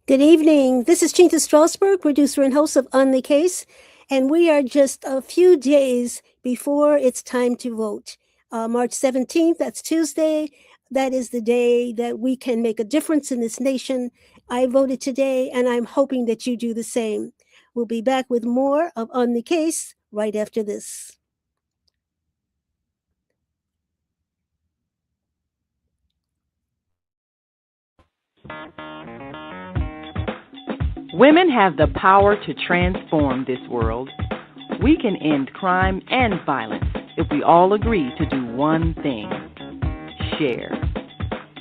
Good evening. This is Chinta Strausberg, producer and host of On the Case, and we are just a few days before it's time to vote. March 17th, that's Tuesday. That is the day that we can make a difference in this nation. I voted today, and I'm hoping that you do the same. We'll be back with more of On the Case right after this. Women have the power to transform this world. We can end crime and violence if we all agree to do one thing: share.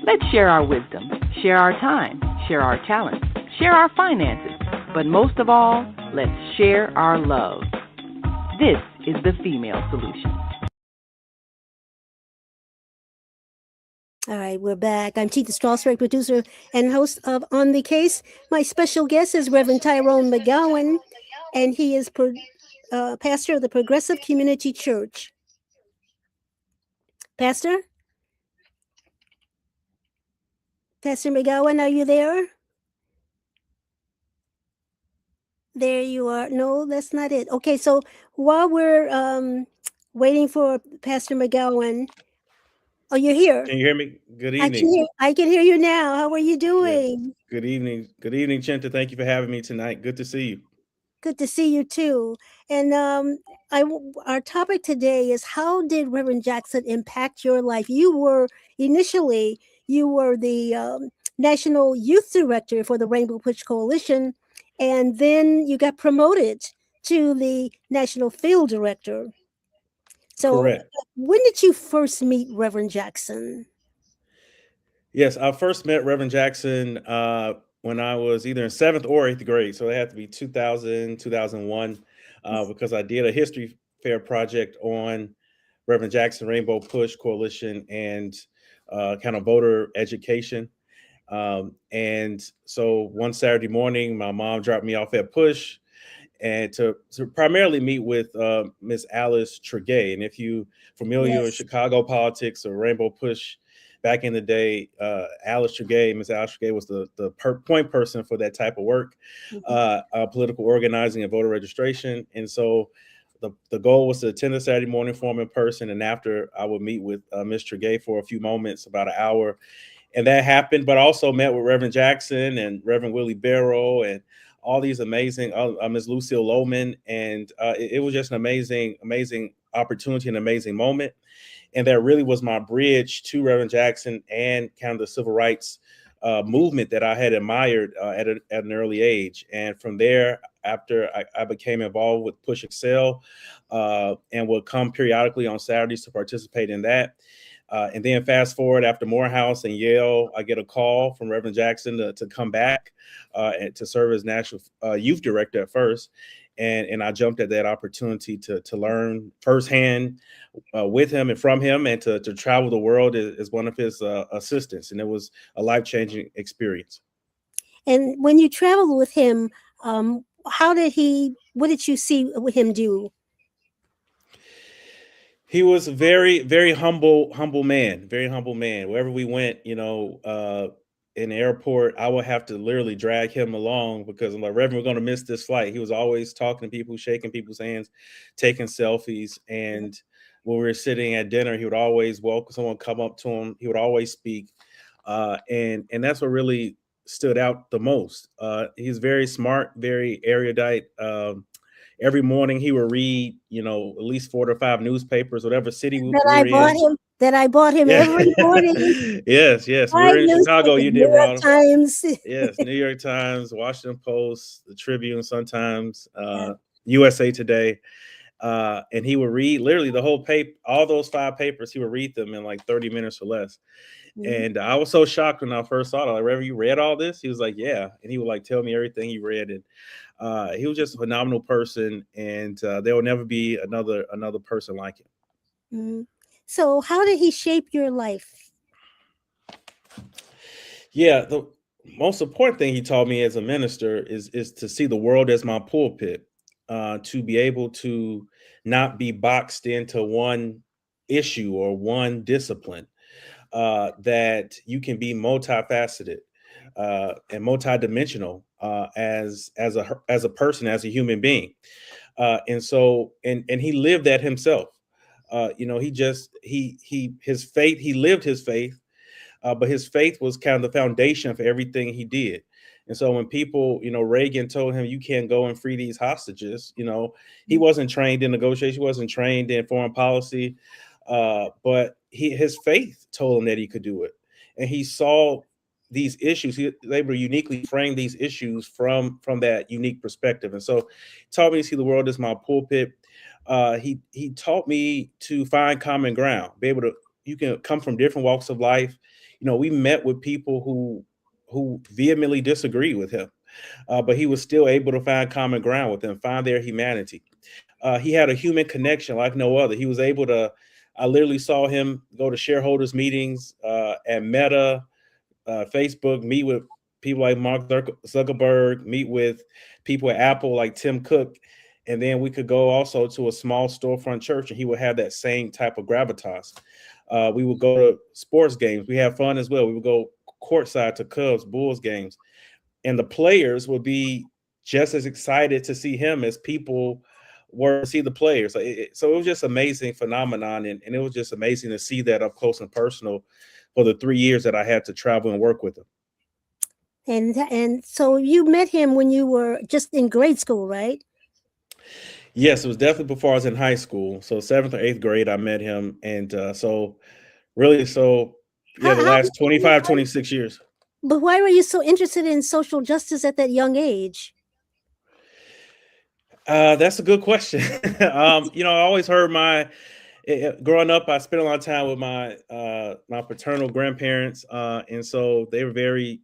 Let's share our wisdom, share our time, share our talents, share our finances, but most of all, let's share our love. This is the female solution. All right, we're back. I'm Chinta Strausberg, producer and host of On the Case. My special guest is Reverend Tyrone McGowan, and he is pastor of the Progressive Community Church. Pastor? Pastor McGowan, are you there? There you are. No, that's not it. Okay, so while we're waiting for Pastor McGowan, oh, you're here. Can you hear me? Good I can evening. hear. I can hear you now. How are you Yes. doing? Good evening. Good evening, Chinta. Thank you for having me tonight. Good to see you. Good to see you too. And our topic today is how did Reverend Jackson impact your life? You were the national youth director for the Rainbow Push Coalition, and then you got promoted to the national field director. So, Correct. when did you first meet Reverend Jackson? Yes, I first met Reverend Jackson when I was either in seventh or eighth grade. So it had to be 2000, 2001, because I did a history fair project on Reverend Jackson, Rainbow Push Coalition, and kind of voter education. And so one Saturday morning, my mom dropped me off at Push and to primarily meet with Miss Alice Tregay. And if you familiar with Yes. Chicago politics or Rainbow Push back in the day, Miss Alice Tregay was the point person for that type of work, Mhm. political organizing and voter registration. And so the goal was to attend the Saturday morning forum in person, and after I would meet with Miss Tregay for a few moments, about an hour, and that happened. But also met with Reverend Jackson and Reverend Willie Barrow and all these amazing Ms. Lucille Lohman, and it was just an amazing opportunity, an amazing moment, and that really was my bridge to Reverend Jackson and kind of the civil rights movement that I had admired at an early age. And from there, after I became involved with Push Excel, and would come periodically on Saturdays to participate in that. And then fast forward after Morehouse and Yale, I get a call from Reverend Jackson to come back and to serve as national youth director at first. And I jumped at that opportunity to learn firsthand with him and from him, and to travel the world as one of his assistants. And it was a life changing experience. And when you traveled with him, what did you see him do? He was a very humble man, very humble man. Wherever we went, in the airport, I would have to literally drag him along because I'm like, Reverend, we're going to miss this flight. He was always talking to people, shaking people's hands, taking selfies. And when we were sitting at dinner, he would always welcome someone, come up to him. He would always speak. And that's what really stood out the most. He's very smart, very erudite. Every morning he would read, at least 4 to 5 newspapers, whatever city that we I were bought in. him that I bought him Yeah. every morning. Yes. We 5 were in Chicago. newspapers, You New did, York Ronald. Times. Yes, New York Times, Washington Post, the Tribune, sometimes Yeah. USA Today, and he would read literally the whole paper, all those 5 papers. He would read them in like 30 minutes or less. Mhm. And I was so shocked when I first saw it. Like, Reverend, you read all this? He was like, yeah. And he would like tell me everything he read. And he was just a phenomenal person. And there will never be another person like him. Mhm. So, how did he shape your life? Yeah, the most important thing he taught me as a minister is to see the world as my pulpit, to be able to not be boxed into one issue or one discipline, that you can be multifaceted. and multidimensional as a person, as a human being. And he lived that himself. His faith. He lived his faith, but his faith was kind of the foundation for everything he did. And so when people, Reagan told him, you can't go and free these hostages, he wasn't trained in negotiation, he wasn't trained in foreign policy, but his faith told him that he could do it. And he saw these issues. They were uniquely framed these issues from that unique perspective. And so he taught me to see the world as my pulpit. He taught me to find common ground, be able to, you can come from different walks of life. We met with people who vehemently disagreed with him, but he was still able to find common ground with them, find their humanity. He had a human connection like no other. He was able to. I literally saw him go to shareholders meetings at Meta, Facebook, meet with people like Mark Zuckerberg, meet with people at Apple like Tim Cook. And then we could go also to a small storefront church and he would have that same type of gravitas. We would go to sports games. We have fun as well. We would go courtside to Cubs, Bulls games. And the players would be just as excited to see him as people were to see the players. So it was just amazing phenomenon. And it was just amazing to see that up close and personal for the 3 years that I had to travel and work with him. And so you met him when you were just in grade school, right? Yes, it was definitely before I was in high school. So 7th or 8th grade, I met him. And the last 25, 26 years. But why were you so interested in social justice at that young age? That's a good question. I always heard growing up, I spent a lot of time with my paternal grandparents. And so they were very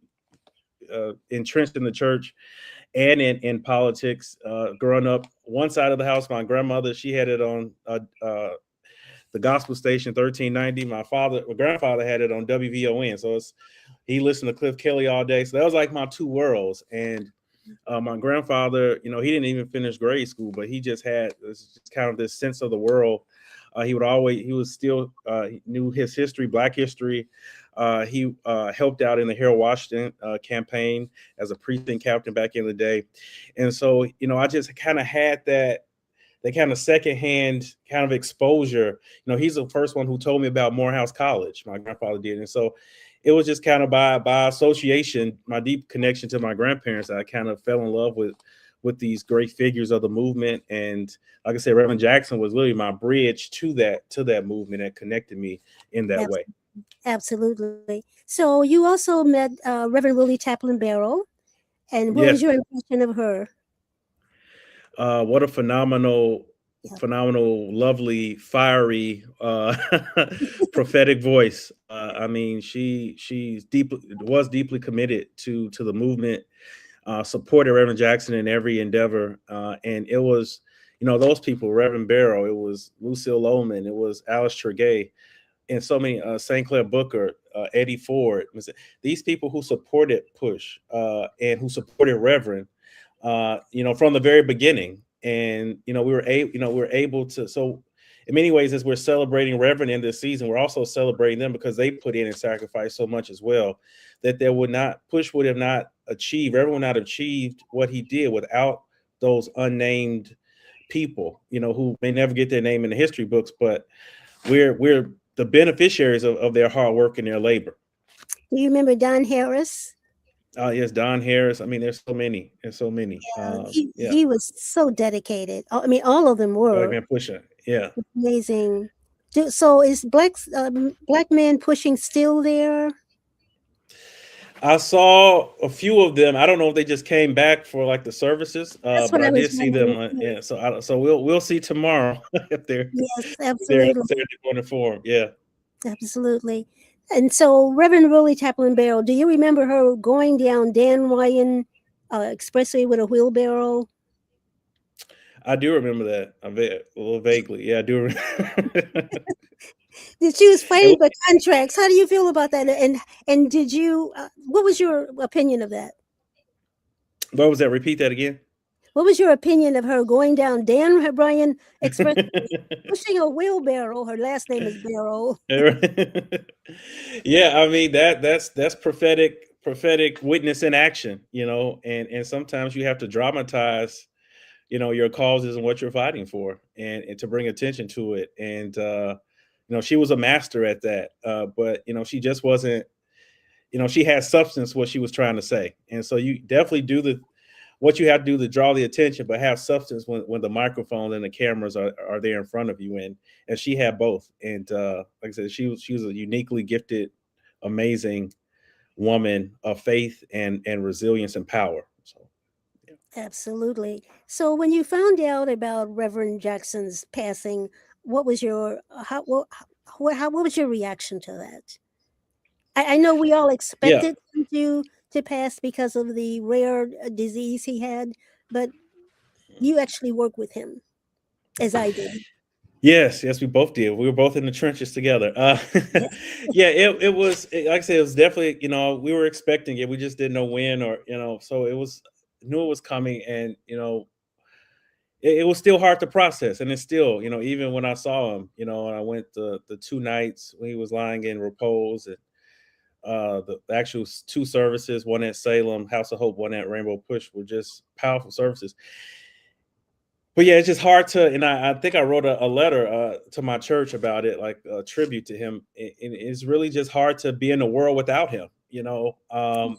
entrenched in the church and in politics. Growing up, one side of the house, my grandmother, she had it on the gospel station 1390. My grandfather had it on WVON. So he listened to Cliff Kelly all day. So that was like my two worlds. And my grandfather, he didn't even finish grade school, but he just had kind of this sense of the world. He knew his history, Black history. He helped out in the Harold Washington campaign as a precinct captain back in the day. And so, I just kind of had that kind of secondhand kind of exposure. He's the first one who told me about Morehouse College. My grandfather did. And so it was just kind of by association, my deep connection to my grandparents, I kind of fell in love with these great figures of the movement. And like I said, Reverend Jackson was really my bridge to that movement and connected me in that way. Absolutely. So you also met Reverend Willie Taplin Barrow. And what was your impression of her? What a phenomenal, lovely, fiery, prophetic voice. I mean, she was deeply committed to the movement, supported Reverend Jackson in every endeavor. And it was, those people, Reverend Barrow, it was Lucille Lohman, it was Alice Tregay, and so many, St. Clair Booker, Eddie Ford. These people who supported Push and who supported Reverend, from the very beginning. And, we were able to, so in many ways, as we're celebrating Reverend in this season, we're also celebrating them because they put in and sacrificed so much as well, that Push would have not achieved, Reverend would not have achieved what he did without those unnamed people, who may never get their name in the history books, but we're the beneficiaries of their hard work and their labor. Do you remember Don Harris? Yes, Don Harris. I mean, there's so many. He was so dedicated. I mean, all of them were. Black man pushing. Yeah. Amazing. So is Black Man Pushing still there? I saw a few of them. I don't know if they just came back for like the services, but I did see them. So we'll see tomorrow if they're absolutely going to form. Yeah, absolutely. And so, Reverend Willie Taplin Barrow, do you remember her going down Dan Ryan Expressway with a wheelbarrow? I do remember that. A little vaguely. Yeah, I do remember. She was fighting for contracts. How do you feel about that? And did you? What was your opinion of that? What was that? Repeat that again. What was your opinion of her going down Dan Ryan Expressway, pushing a wheelbarrow? Her last name is Barrow. Yeah, I mean that's prophetic prophetic witness in action, and sometimes you have to dramatize, your causes and what you're fighting for, and to bring attention to it. And she was a master at that. But she just wasn't. She had substance what she was trying to say, and so you definitely do the what you have to do to draw the attention, but have substance when the microphone and the cameras are there in front of you. And she had both. And like I said, she was a uniquely gifted, amazing woman of faith and resilience and power. So yeah. Absolutely. So when you found out about Reverend Jackson's passing, what was your what was your reaction to that? I know we all Yeah. expected him to pass because of the rare disease he had, but you actually work with him, as I did. Yes, we both did. We were both in the trenches together. Yes. Yeah, it was like I said, it was definitely, we were expecting it. We just didn't know when, or so it was, knew it was coming. And it was still hard to process. And it's still, even when I saw him, and I went the 2 nights when he was lying in repose, and the actual two services, one at Salem House of Hope, one at Rainbow Push, were just powerful services. But yeah, it's just hard to, and I think I wrote a letter to my church about it, like a tribute to him. And it's really just hard to be in the world without him,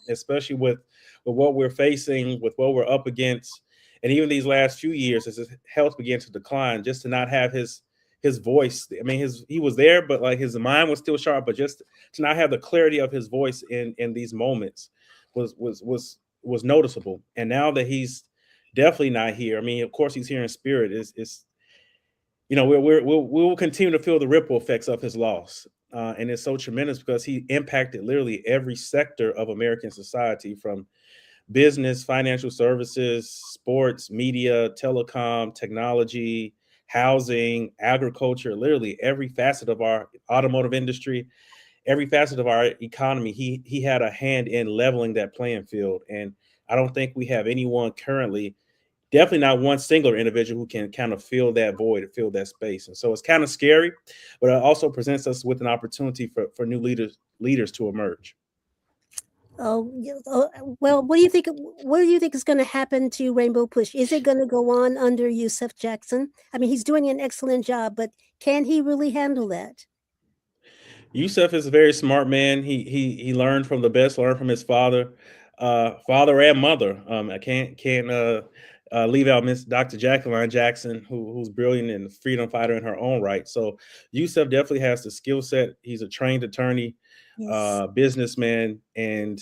especially with what we're facing, with what we're up against. And even these last few years, as his health began to decline, just to not have his voice. I mean, he was there, but like his mind was still sharp. But just to not have the clarity of his voice in these moments was noticeable. And now that he's definitely not here. I mean, of course, he's here in spirit. It's we'll continue to feel the ripple effects of his loss, and it's so tremendous because he impacted literally every sector of American society, from business, financial services, sports, media, telecom, technology, housing, agriculture, literally every facet of our automotive industry, every facet of our economy. He had a hand in leveling that playing field. And I don't think we have anyone currently, definitely not one singular individual, who can kind of fill that void, fill that space. And so it's kind of scary, but it also presents us with an opportunity for new leaders to emerge. Oh, well, what do you think? What do you think is going to happen to Rainbow Push? Is it going to go on under Yusuf Jackson? I mean, he's doing an excellent job, but can he really handle that? Yusuf is a very smart man. He learned from the best, learned from his father and mother. I can't leave out Miss Dr. Jacqueline Jackson, who's brilliant and a freedom fighter in her own right. So Yusuf definitely has the skill set. He's a trained attorney, Yes, businessman, and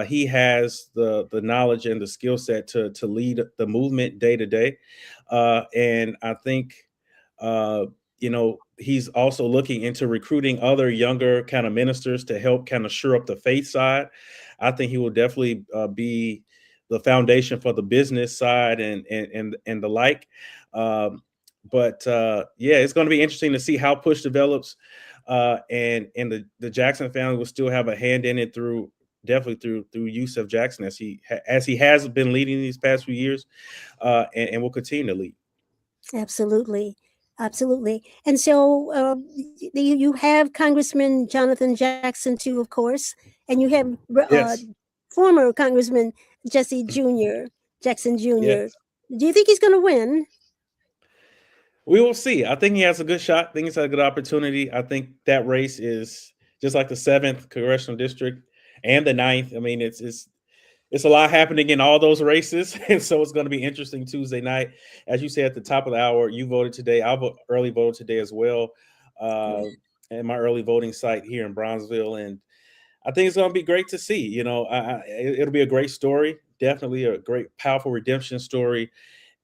he has the knowledge and the skill set to lead the movement day to day. And I think uh, he's also looking into recruiting other younger kind of ministers to help kind of shore up the faith side. I think he will definitely be the foundation for the business side and the like. Um, but yeah, it's going to be interesting to see how push develops, and the Jackson family will still have a hand in it through definitely through Yusuf Jackson, as he has been leading these past few years, and will continue to lead. absolutely, absolutely. And so you have Congressman Jonathan Jackson too, of course, and you have Yes. former Congressman Jesse Jr. Jackson Jr. Yes. Do you think he's going to win? We will see. I think he has a good shot. I think he's had a good opportunity. I think that race is just like the seventh congressional district and the ninth. I mean, it's a lot happening in all those races, and so it's going to be interesting Tuesday night. As you said at the top of the hour, you voted today. Early voted today as well, uh, at my early voting site here in Bronzeville, and I think it's going to be great to see. It'll be a great story. Definitely a great, powerful redemption story.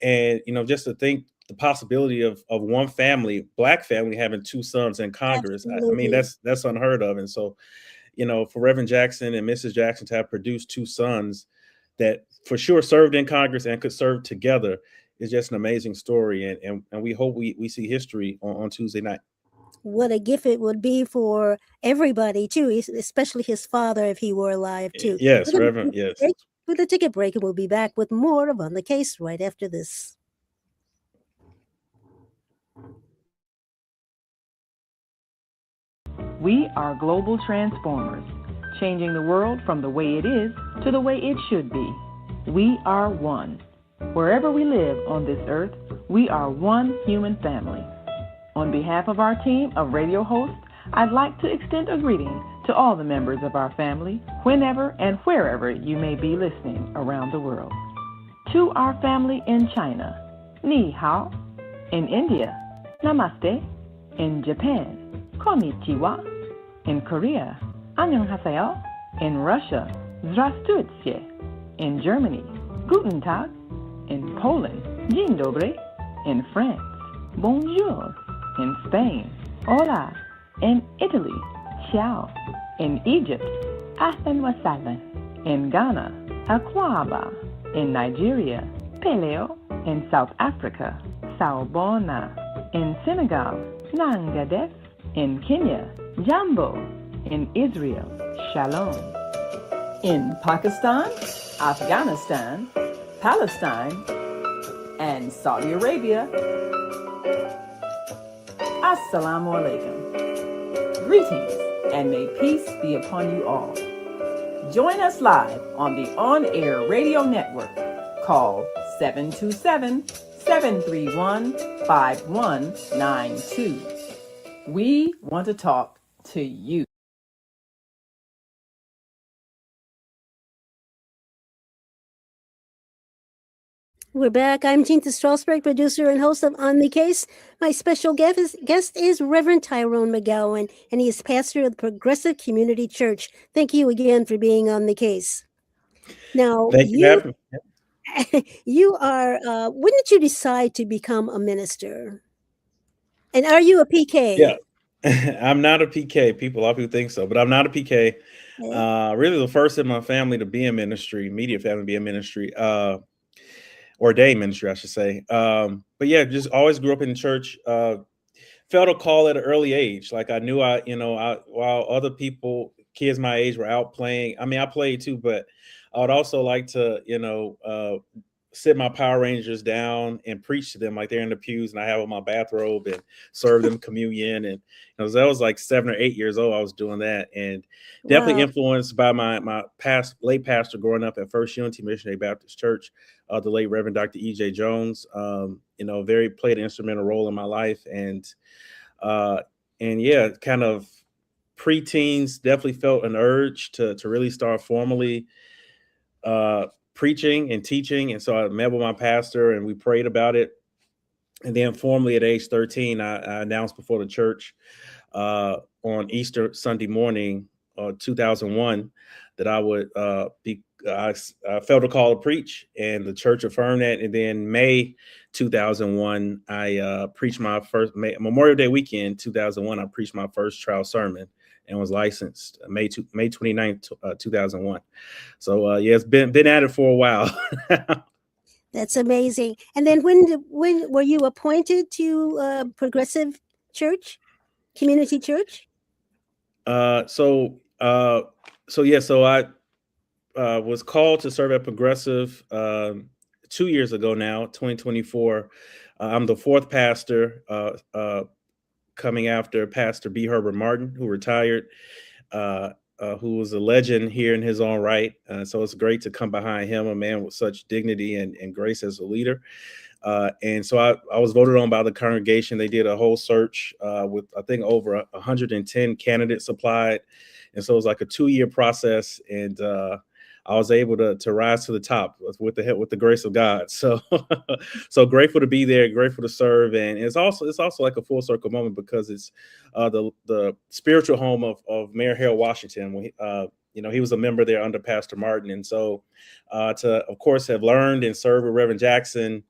And just to think the possibility of one family, black family, having two sons in Congress. I mean, Absolutely. that's unheard of. And so, for Reverend Jackson and Mrs. Jackson to have produced two sons that for sure served in Congress and could serve together is just an amazing story. And we hope we see history on Tuesday night. What a gift it would be for everybody too, especially his father if he were alive too. We're Yes, going Reverend. to Yes. break with a ticket break, and we'll be back with more of On the Case right after this. We are global transformers, changing the world from the way it is to the way it should be. We are one. Wherever we live on this earth, we are one human family. On behalf of our team of radio hosts, I'd like to extend a greeting to all the members of our family, whenever and wherever you may be listening around the world. To our family in China, Ni Hao. In India, Namaste. In Japan, Konnichiwa. In Korea, Annyeonghaseyo. In Russia, Здравствуйте. In Germany, Guten Tag. In Poland, Dzień dobry. In France, Bonjour. In Spain, Hola. In Italy, Ciao. In Egypt, Ahlan wa sahlan. In Ghana, Akwaba. In Nigeria, Peleo. In South Africa, Sawubona. In Senegal, Nangadef. In Kenya, Jambo. In Israel, Shalom. In Pakistan, Afghanistan, Palestine, and Saudi Arabia, Assalamu alaikum. Greetings, and may peace be upon you all. Join us live on the on-air radio network called 727-731-5192. We want to talk to you. We're back. I'm Chinta Strausberg, producer and host of On the Case. My special guest is Reverend Tyrone McGowan, and he is pastor of the Progressive Community Church. Thank you again for being on the case. Now, Thank you for having me. you are, when did you decide to become a minister? And are you a PK? Yeah. I'm not a PK. A lot of people think so, but I'm not a PK. Okay. Really the first in my family to be in ministry, immediate family to be in ministry, ordained ministry, I should say. But yeah, just always grew up in church, felt a call at an early age. Like I knew while other people, kids my age were out playing. I mean, I played too, but I would also like to, sit my Power Rangers down and preach to them like they're in the pews and I have on my bathrobe and serve them communion. And that was like 7 or 8 years old. I was doing that, and definitely influenced by my late pastor growing up at First Unity Missionary Baptist Church, the late Reverend Dr. E.J. Jones. Played an instrumental role in my life, and yeah, kind of preteens definitely felt an urge to really start formally preaching and teaching. And so I met with my pastor and we prayed about it. And then formally at age 13, I announced before the church on Easter Sunday morning, 2001, that I would I felt a call to preach, and the church affirmed that. And then May 2001, I preached my first Memorial Day weekend, 2001. I preached my first trial sermon and was licensed May 29th, 2001. So yeah, it's been at it for a while. That's amazing. And then when were you appointed to Progressive Church, Community Church? So I was called to serve at Progressive 2 years ago now, 2024. I'm the fourth pastor, coming after Pastor B. Herbert Martin, who retired, who was a legend here in his own right. So it's great to come behind him, a man with such dignity and grace as a leader. And so I was voted on by the congregation. They did a whole search with, I think, over 110 candidates applied. And so it was like a 2-year process. And I was able to rise to the top with the grace of God. So so grateful to be there, grateful to serve. And it's also like a full circle moment because it's the spiritual home of Mayor Harold Washington. When he was a member there under Pastor Martin. And so to, of course, have learned and served with Reverend Jackson,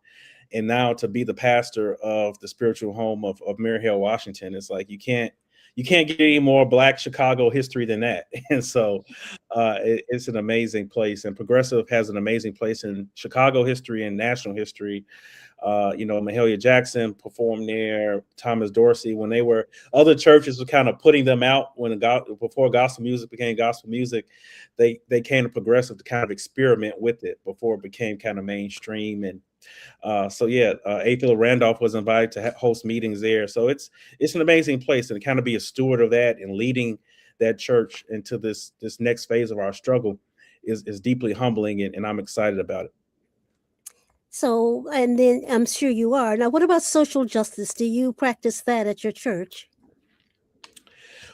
and now to be the pastor of the spiritual home of Mayor Harold Washington, it's like you can't get any more Black Chicago history than that. And so it's an amazing place, and Progressive has an amazing place in Chicago history and national history. Mahalia Jackson performed there, Thomas Dorsey, when other churches were kind of putting them out before gospel music became gospel music. They came to Progressive to kind of experiment with it before it became kind of mainstream. And A. Randolph was invited to host meetings there. So it's an amazing place, and to kind of be a steward of that and leading that church into this next phase of our struggle is deeply humbling, and I'm excited about it. So, and then I'm sure you are. Now, what about social justice? Do you practice that at your church?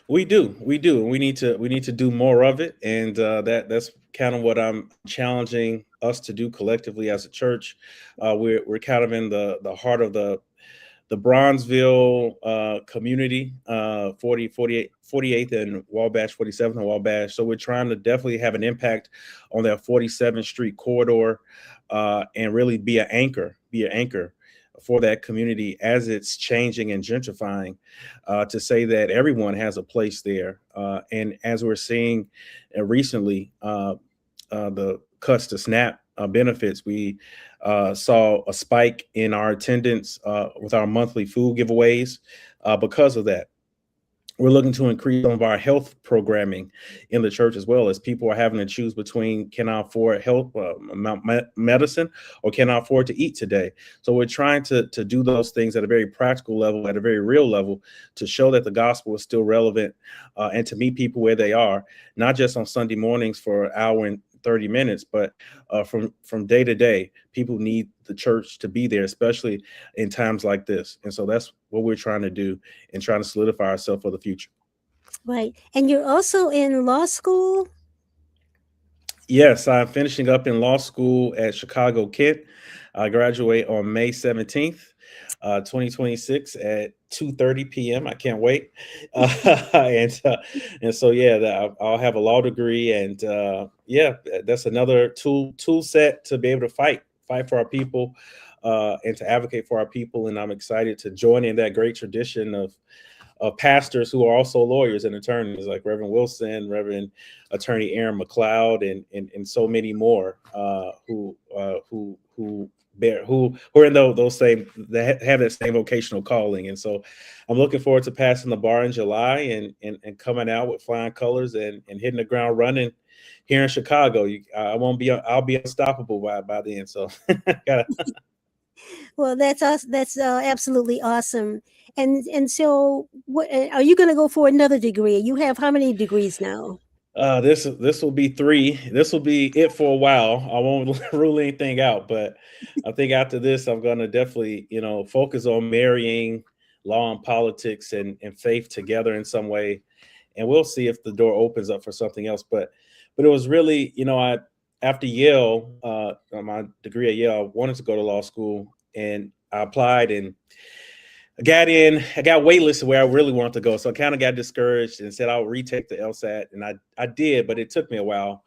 We do, and we need to do more of it, and that's kind of what I'm challenging us to do collectively as a church. We're kind of in the heart of the Bronzeville community, 48th and Wabash, 47th and Wabash. So we're trying to definitely have an impact on that 47th Street corridor, and really be an anchor for that community as it's changing and gentrifying, to say that everyone has a place there. And as we're seeing recently, the cuts to SNAP benefits, we saw a spike in our attendance with our monthly food giveaways because of that. We're looking to increase some of our health programming in the church, as well as people are having to choose between, can I afford health medicine, or can I afford to eat today? So we're trying to do those things at a very practical level, at a very real level, to show that the gospel is still relevant, and to meet people where they are, not just on Sunday mornings for an hour and 30 minutes, but from day to day. People need the church to be there, especially in times like this. And so that's what we're trying to do, and trying to solidify ourselves for the future. Right. And you're also in law school? Yes, I'm finishing up in law school at Chicago Kent. I graduate on May 17th, 2026 at 2:30 p.m. I can't wait. And so yeah, I'll have a law degree, and yeah, that's another tool set to be able to fight for our people, and to advocate for our people. And I'm excited to join in that great tradition of pastors who are also lawyers and attorneys, like Reverend Wilson, Reverend Attorney Aaron McLeod, and so many more, who are in those same, that have that same vocational calling. And so I'm looking forward to passing the bar in July, and coming out with flying colors, and hitting the ground running here in Chicago. I'll be unstoppable by then. So gotta. Well, that's us. That's absolutely awesome. And so, what are you going to go for another degree? You have how many degrees now? This will be three. This will be it for a while. I won't rule anything out, but I think after this, I'm going to definitely, focus on marrying law and politics, and faith together in some way, and we'll see if the door opens up for something else. But it was really, I after Yale, my degree at Yale, I wanted to go to law school, and I applied, and I got waitlisted where I really wanted to go. So I kind of got discouraged and said I'll retake the LSAT. And I did, but it took me a while,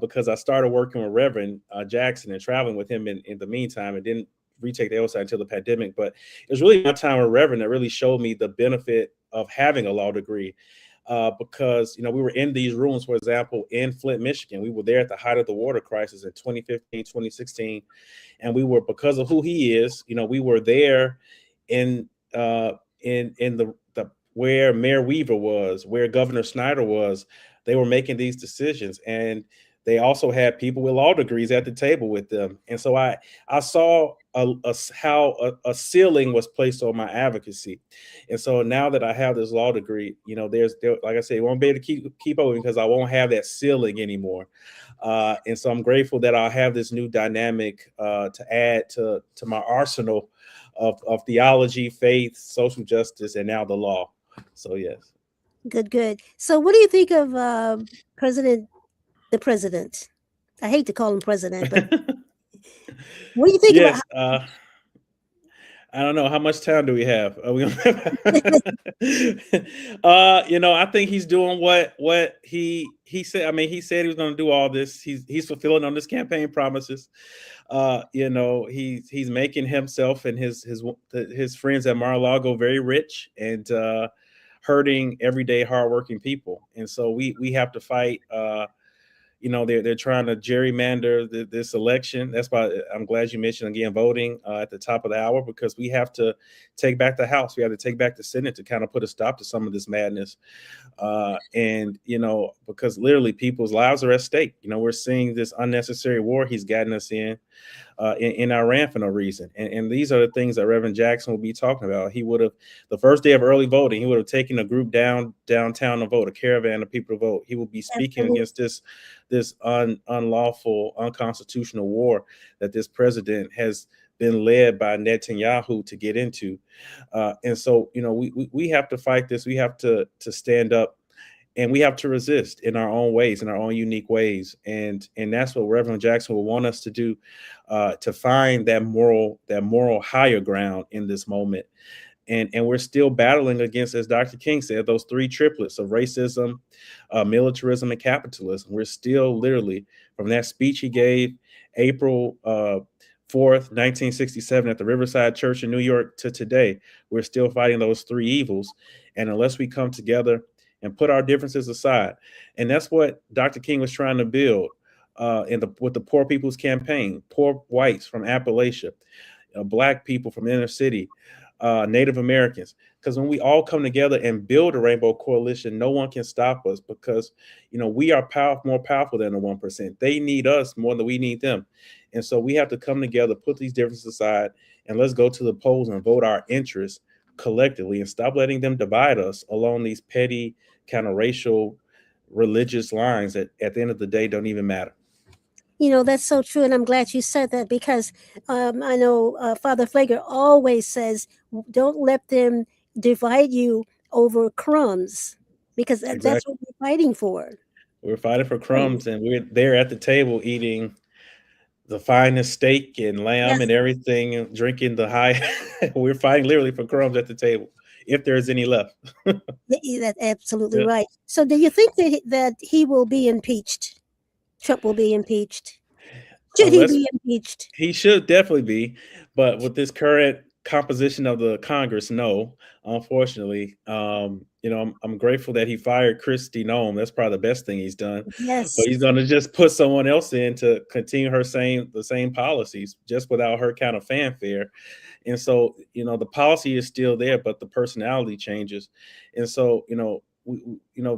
because I started working with Reverend Jackson and traveling with him in the meantime, and didn't retake the LSAT until the pandemic. But it was really my time with Reverend that really showed me the benefit of having a law degree. Because, we were in these rooms, for example, in Flint, Michigan. We were there at the height of the water crisis in 2015, 2016. And we were, because of who he is, we were there in the where Mayor Weaver was, where Governor Snyder was. They were making these decisions, and they also had people with law degrees at the table with them. And so I saw how a ceiling was placed on my advocacy. And so now that I have this law degree, like I said, it won't be able to keep open, because I won't have that ceiling anymore. And so I'm grateful that I'll have this new dynamic to add to my arsenal of theology, faith, social justice, and now the law. So yes. Good, good. So, what do you think of the president? I hate to call him president, but what do you think about? Yes. I don't know, how much time do we have? Are we I think he's doing what he said. I mean, he said he was going to do all this. He's fulfilling on his campaign promises. He's making himself and his friends at Mar-a-Lago very rich, and hurting everyday hardworking people. And so we have to fight. They're trying to gerrymander this election. That's why I'm glad you mentioned again voting at the top of the hour, because we have to take back the House. We have to take back the Senate to kind of put a stop to some of this madness. And because literally people's lives are at stake. We're seeing this unnecessary war he's gotten us in. in Iran for no reason. And these are the things that Reverend Jackson will be talking about. He would have, the first day of early voting, he would have taken a group downtown to vote, a caravan of people to vote. He will be speaking Absolutely. against this unlawful, unconstitutional war that this president has been led by Netanyahu to get into. And so, we have to fight this. We have to stand up, and we have to resist in our own ways, in our own unique ways. And that's what Reverend Jackson will want us to do, to find that moral higher ground in this moment. And we're still battling against, as Dr. King said, those three triplets of racism, militarism, and capitalism. We're still literally, from that speech he gave April 4th, 1967 at the Riverside Church in New York to today, we're still fighting those three evils. And unless we come together and put our differences aside, and that's what Dr. King was trying to build with the Poor People's Campaign, poor whites from Appalachia, Black people from inner city, Native Americans. Because when we all come together and build a rainbow coalition, no one can stop us, because we are more powerful than the 1%. They need us more than we need them. And so we have to come together, put these differences aside, and let's go to the polls and vote our interests collectively, and stop letting them divide us along these petty kind of racial, religious lines that at the end of the day don't even matter. That's so true. And I'm glad you said that, because I know Father Flager always says, don't let them divide you over crumbs, because that's Exactly. what we're fighting for. We're fighting for Right. crumbs, and we're there at the table eating the finest steak and lamb Yes, and everything, and drinking the high. We're fighting literally for crumbs at the table, if there's any left. that's absolutely Yeah. right. So do you think that he will be impeached? Trump will be impeached? Should he Unless be impeached? He should definitely be, but with this current composition of the Congress, no. Unfortunately, I'm grateful that he fired Christy Nome. That's probably the best thing he's done. But Yes. he's going to just put someone else in to continue the same policies, just without her kind of fanfare. And so, the policy is still there, but the personality changes. And so,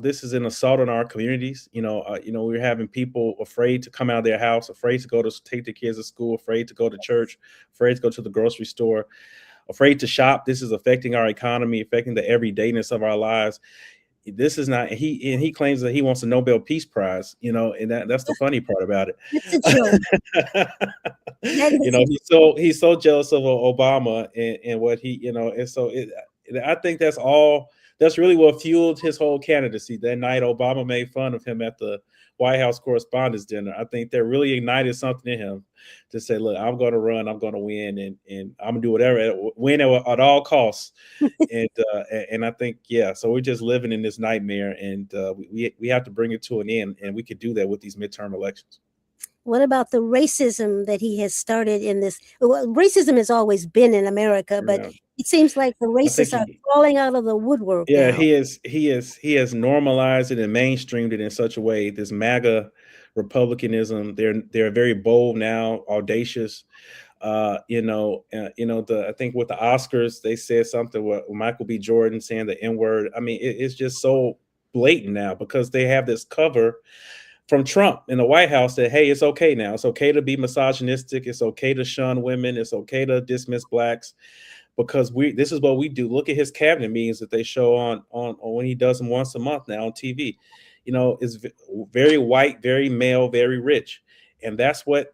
this is an assault on our communities. We're having people afraid to come out of their house, afraid to take their kids to school, afraid to go to church, afraid to go to the grocery store, afraid to shop. This is affecting our economy, affecting the everydayness of our lives. This is not he claims that he wants a Nobel Peace Prize, and that's the funny part about That's a joke. it. That is a He's so jealous of Obama and what and so I think that's really what fueled his whole candidacy. That night Obama made fun of him at the White House Correspondents' Dinner. I think that really ignited something in him to say, look, I'm going to run, I'm going to win, and I'm going to do whatever, win at all costs. And I think, yeah, so we're just living in this nightmare, and we have to bring it to an end, and we could do that with these midterm elections. What about the racism that he has started in this? Well, racism has always been in America, but Yeah. it seems like the I think racists are crawling out of the woodwork yeah, now. he has normalized it and mainstreamed it in such a way. This MAGA republicanism, they're very bold now, audacious. I think with the Oscars, they said something with Michael B. Jordan saying the N-word. I mean, it's just so blatant now, because they have this cover from Trump in the White House that, hey, it's okay now. It's okay to be misogynistic. It's okay to shun women. It's okay to dismiss blacks, because this is what we do. Look at his cabinet meetings that they show on when he does them once a month now on TV. It's very white, very male, very rich. And that's what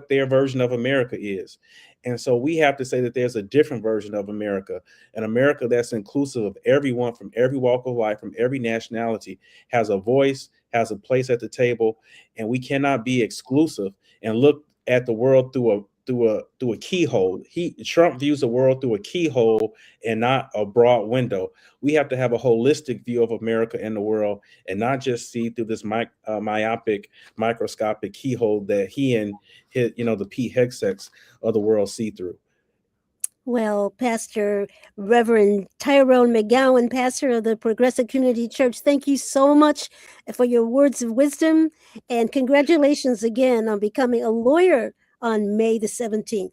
their version of America is. And so we have to say that there's a different version of America, an America that's inclusive of everyone from every walk of life, from every nationality, has a voice, has a place at the table, and we cannot be exclusive and look at the world through a keyhole. Trump views the world through a keyhole and not a broad window. We have to have a holistic view of America and the world, and not just see through this myopic, microscopic keyhole that he and the Pete Hegseths of the world see through. Well, Pastor Reverend Tyrone McGowan, pastor of the Progressive Community Church, thank you so much for your words of wisdom, and congratulations again on becoming a lawyer on May the 17th.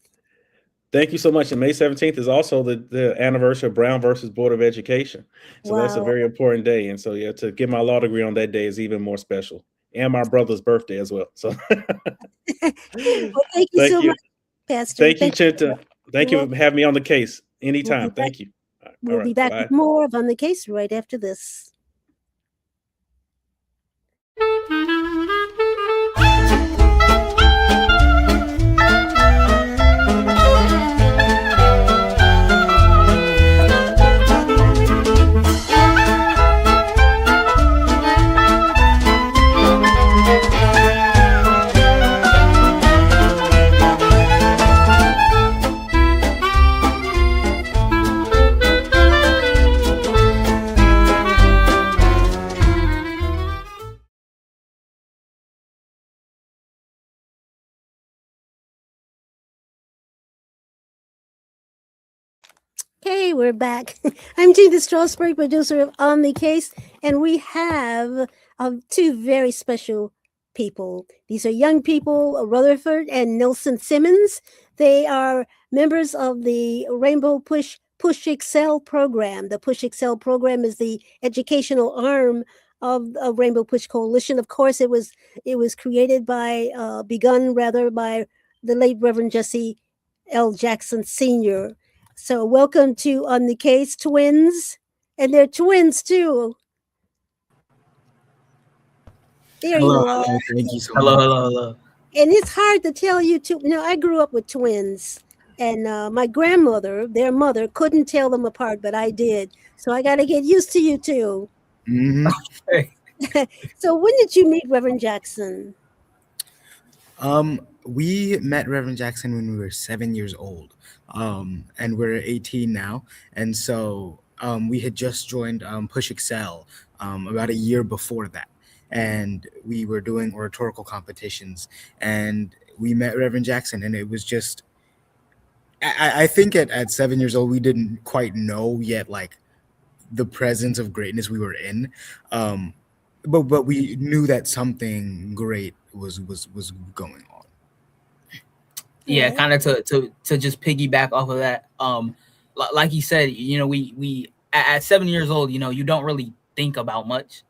Thank you so much. And May 17th is also the anniversary of Brown versus Board of Education. So that's a Wow. very important day. And so, yeah, to get my law degree on that day is even more special. And my brother's birthday as well. So Well, thank you thank so you. much. Pastor. Thank you, Thank you. Chinta. You're Thank you for welcome. having me on the case. We'll be Anytime. back. Thank you. All We'll right. be back Bye. with more of On the Case right after this. Okay, we're back. I'm Chinta Strausberg, producer of On the Case, and we have two very special people. These are young people, Rutherford and Nelson Simmons. They are members of the Rainbow Push Excel program. The Push Excel program is the educational arm of Rainbow Push Coalition. Of course, it was created by begun rather by the late Reverend Jesse L. Jackson Sr. So, welcome to On the Case twins. And they're twins too. There Hello, you are. hello. Thank you so Hello, much. hello, hello. And it's hard to tell you two. No, I grew up with twins. And my grandmother, their mother, couldn't tell them apart, but I did. So I got to get used to you two. hmm Hey, So when did you meet Reverend Jackson? We met Reverend Jackson when we were 7 years old, and we're 18 now. And so we had just joined Push Excel about a year before that, and we were doing oratorical competitions, and we met Reverend Jackson, and it was just. I think at 7 years old we didn't quite know yet like the presence of greatness we were in. Um, but we knew that something great was going on. yeah, Right. kind of to just piggyback off of that. Like you said, we at 7 years old, you don't really think about much.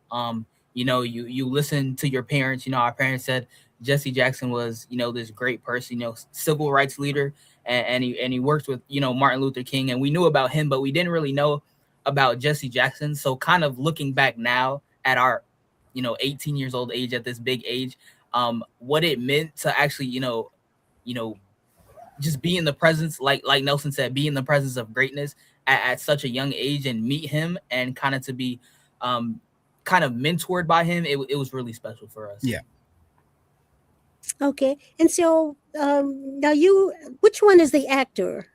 You listen to your parents. Our parents said Jesse Jackson was this great person, civil rights leader, and he worked with Martin Luther King, and we knew about him, but we didn't really know about Jesse Jackson. So kind of looking back now at our 18 years old age, at this big age, what it meant to actually you know just be in the presence, like Nelson said, be in the presence of greatness at such a young age and meet him and kind of to be um kind of mentored by him. It was really special for us. Yeah, Okay. And so now which one is the actor?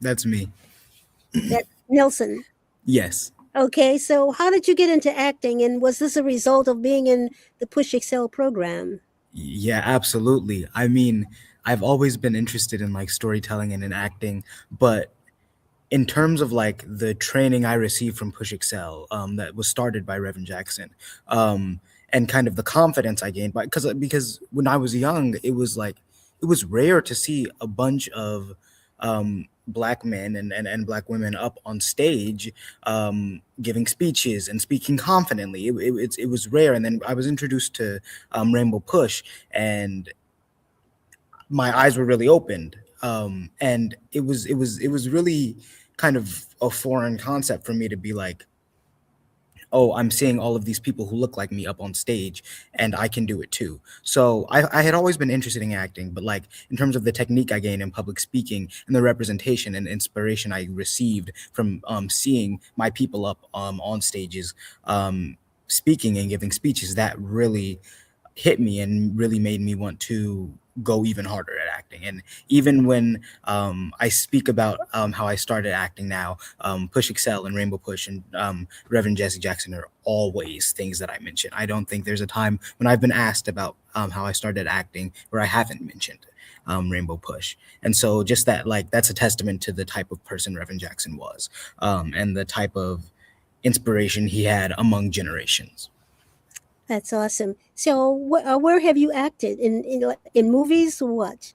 that's me. That Nelson. Yes. Okay. So how did you get into acting? And was this a result of being in the Push Excel program? Yeah, absolutely. I mean, I've always been interested in like storytelling and in acting, but in terms of like the training I received from Push Excel, that was started by Reverend Jackson, and kind of the confidence I gained because when I was young, it was rare to see a bunch of black men and black women up on stage giving speeches and speaking confidently. It was rare, and then I was introduced to Rainbow Push, and my eyes were really opened, and it was really kind of a foreign concept for me to be like, oh, I'm seeing all of these people who look like me up on stage and I can do it too. So I had always been interested in acting, but like in terms of the technique I gained in public speaking and the representation and inspiration I received from seeing my people up on stages, speaking and giving speeches, that really hit me and really made me want to go even harder at acting. And even when I speak about how I started acting now, Push Excel and Rainbow Push and Reverend Jesse Jackson are always things that I mention. I don't think there's a time when I've been asked about how I started acting where I haven't mentioned Rainbow Push. And so just that, like, that's a testament to the type of person Reverend Jackson was, and the type of inspiration he had among generations. That's awesome. So, where have you acted in movies? Or what?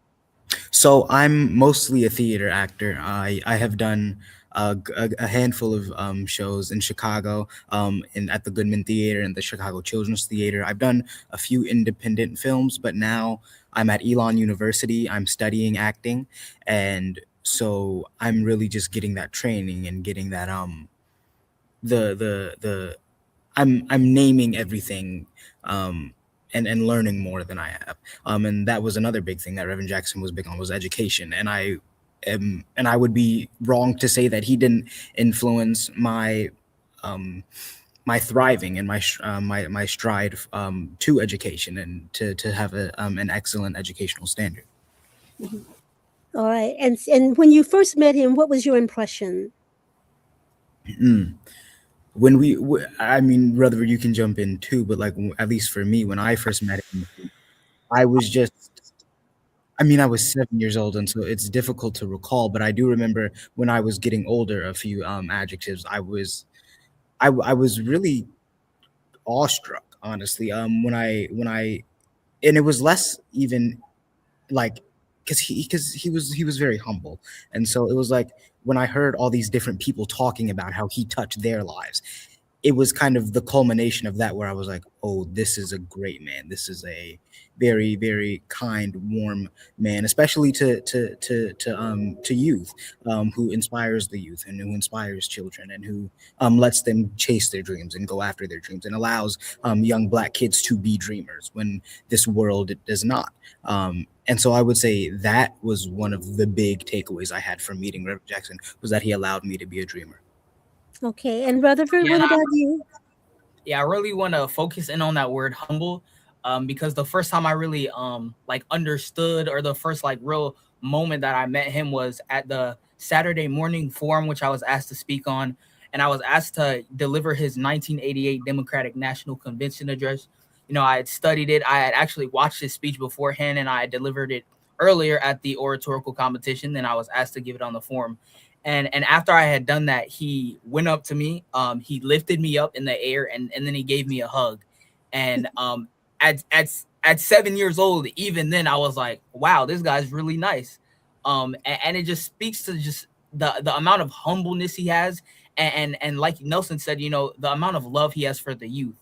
So I'm mostly a theater actor. I have done a handful of shows in Chicago, at the Goodman Theater and the Chicago Children's Theater. I've done a few independent films, but now I'm at Elon University. I'm studying acting, and so I'm really just getting that training and getting that the I'm naming everything um and learning more than I have. And that was another big thing that Reverend Jackson was big on, was education. And I would be wrong to say that he didn't influence um my thriving and my stride to education and to have an excellent educational standard. Mhm. All right. And when you first met him, what was your impression? Mm. I mean, Rutherford, you can jump in too, but like at least for me, when I first met him, I was just, I mean, I was 7 years old, and so it's difficult to recall. But I do remember when I was getting older, a few adjectives. I was really awestruck, honestly. And it was less even like because he was very humble, and so it was like when I heard all these different people talking about how he touched their lives, it was kind of the culmination of that, where I was like, oh, this is a great man. This is a very, very kind, warm man, especially to youth, who inspires the youth and who inspires children and who lets them chase their dreams and go after their dreams and allows young Black kids to be dreamers when this world does not. And so I would say that was one of the big takeaways I had from meeting Reverend Jackson, was that he allowed me to be a dreamer. Okay. And Rutherford, Yeah, what about you? yeah, I really want to focus in on that word humble, because the first time I really like understood, or the first like real moment that I met him, was at the Saturday morning forum, which I was asked to speak on, and I was asked to deliver his 1988 Democratic National Convention address. You know, I had studied it. I had actually watched his speech beforehand, and I had delivered it earlier at the oratorical competition. Then I was asked to give it on the forum. And after I had done that, he went up to me. He lifted me up in the air, and then he gave me a hug. And at at at 7 years old, even then, I was like, wow, this guy's really nice. And it just speaks to just the amount of humbleness he has, and like Nelson said, you know, the amount of love he has for the youth.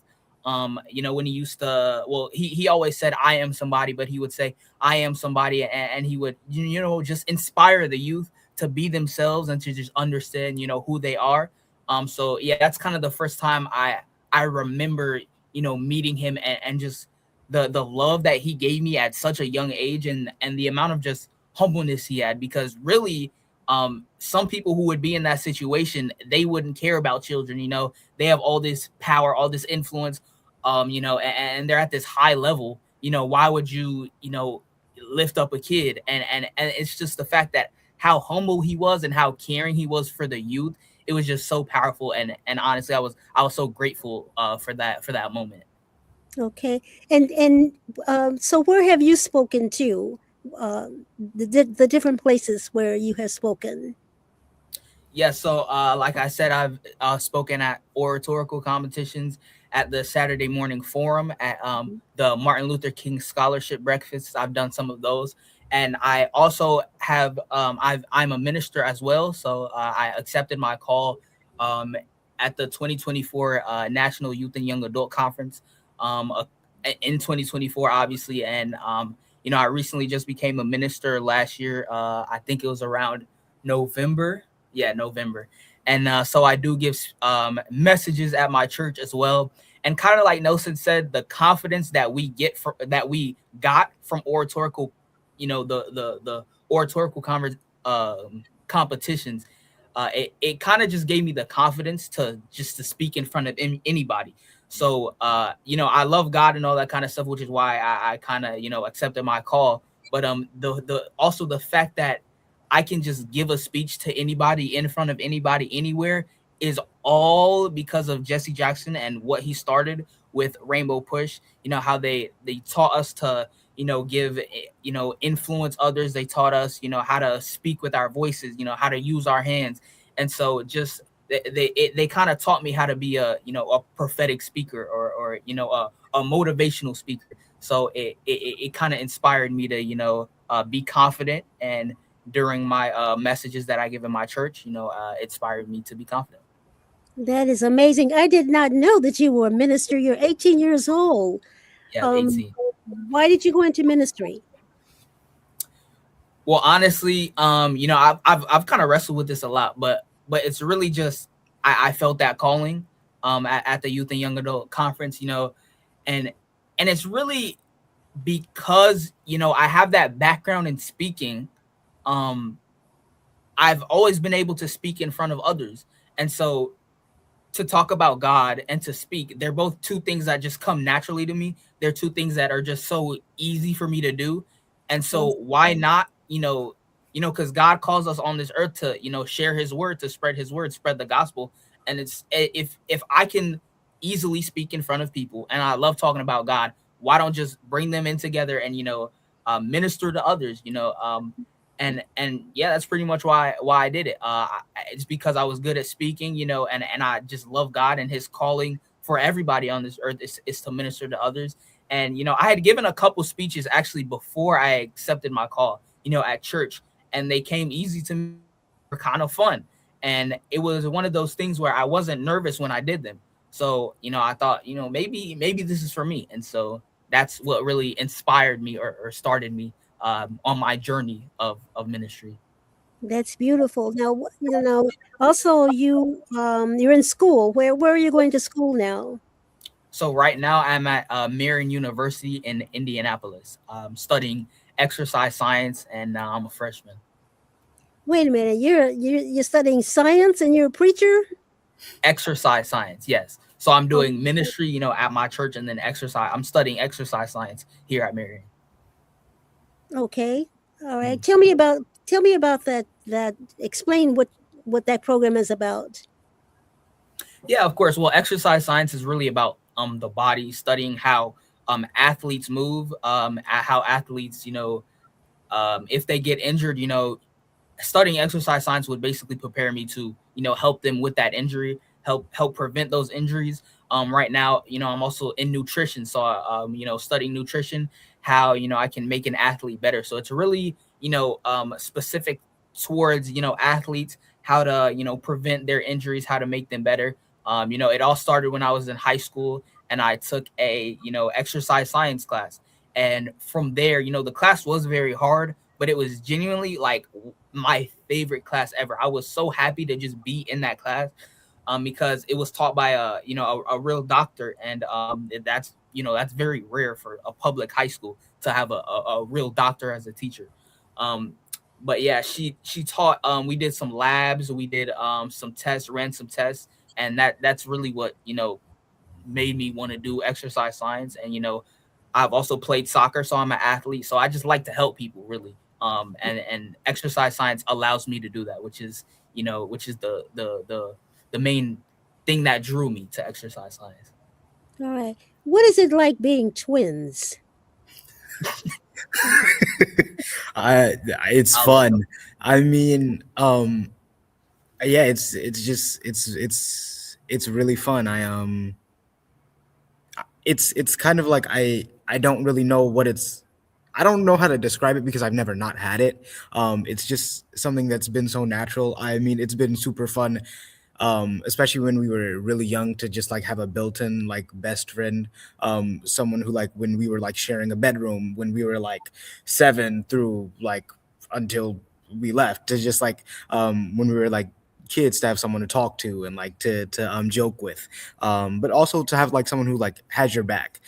You know, when he used to, well, he always said, I am somebody, but he would say, I am somebody, and he would, you know, just inspire the youth to be themselves and to just understand, you know, who they are. So yeah, that's kind of the first time I remember, you know, meeting him, and just the love that he gave me at such a young age, and the amount of just humbleness he had. Because really, some people who would be in that situation, they wouldn't care about children. You know, they have all this power, all this influence, you know, and they're at this high level. You know, why would you, you know, lift up a kid? And it's just the fact that how humble he was and how caring he was for the youth. It was just so powerful, and honestly, I was so grateful for that moment. Okay. And so where have you spoken to? The different places where you have spoken. Yeah, so like I said, I've spoken at oratorical competitions, at the Saturday morning forum, at the Martin Luther King Scholarship Breakfast. I've done some of those, and I also have I'm a minister as well. So I accepted my call um, at the 2024 National Youth and Young Adult Conference in 2024, obviously, and you know, I recently just became a minister last year. I think it was around November. Yeah, November. And so I do give messages at my church as well. And kind of like Nelson said, the confidence that we get from that we got from oratorical, you know, the oratorical competitions, it kind of just gave me the confidence to just to speak in front of anybody. So you know, I love God and all that kind of stuff, which is why I kind of, you know, accepted my call. But the also the fact that I can just give a speech to anybody, in front of anybody, anywhere, is all because of Jesse Jackson and what he started with Rainbow Push. You know, how they taught us to, you know, give, you know, influence others. They taught us, you know, how to speak with our voices, you know, how to use our hands. And so just they kind of taught me how to be a, you know, a prophetic speaker, or you know, a motivational speaker. So it kind of inspired me to, you know, be confident. And during my messages that I give in my church, you know, inspired me to be confident. That is amazing. I did not know that you were a minister. You're 18 years old. Yeah, Um, 18. why did you go into ministry? Well, honestly, I've kind of wrestled with this a lot, but it's really just I felt that calling at the Youth and Young Adult Conference, and it's really because I have that background in speaking. I've always been able to speak in front of others, and so to talk about God and to speak, they're both two things that just come naturally to me. They're two things that are just so easy for me to do. And so why not, because God calls us on this earth to, share his word, to spread his word, spread the gospel. And it's if I can easily speak in front of people and I love talking about God, why don't just bring them in together and, minister to others, and yeah, that's pretty much why I did it. It's because I was good at speaking, and I just love God, and his calling for everybody on this earth is to minister to others. And I had given a couple speeches actually before I accepted my call, at church, and they came easy to me, were kind of fun, and it was one of those things where I wasn't nervous when I did them. So I thought, maybe this is for me, and so that's what really inspired me or started me on my journey of ministry. That's beautiful. Now, also you're in school. Where are you going to school now? So right now I'm at Marion University in Indianapolis, studying exercise science, and now I'm a freshman. Wait a minute. You're studying science and you're a preacher? Exercise science, yes. So I'm doing ministry, at my church, and then I'm studying exercise science here at Marion. Okay. All right. Tell me about that. Explain what that program is about. Yeah, of course. Well, exercise science is really about the body, studying how athletes move, how athletes, if they get injured, studying exercise science would basically prepare me to, help them with that injury, help prevent those injuries. Right now, I'm also in nutrition, so studying nutrition, how I can make an athlete better. So it's really specific towards athletes, how to prevent their injuries, how to make them better. It all started when I was in high school, and I took a exercise science class, and from there, the class was very hard, but it was genuinely like my favorite class ever. I was so happy to just be in that class. Because it was taught by a real doctor, and that's very rare for a public high school to have a real doctor as a teacher. But yeah, she taught. We did some labs, we did some tests, ran some tests, and that's really what made me want to do exercise science. And I've also played soccer, so I'm an athlete. So I just like to help people, really. And exercise science allows me to do that, which is the main thing that drew me to exercise science. All right. What is it like being twins? It's fun. I mean, yeah, it's really fun. It's kind of like I don't really know I don't know how to describe it because I've never not had it. It's just something that's been so natural. I mean, it's been super fun. Especially when we were really young, to just like have a built-in like best friend, someone who, like, when we were like sharing a bedroom when we were like 7 through like until we left, to just like when we were like kids, to have someone to talk to and like to joke with, but also to have like someone who like has your back.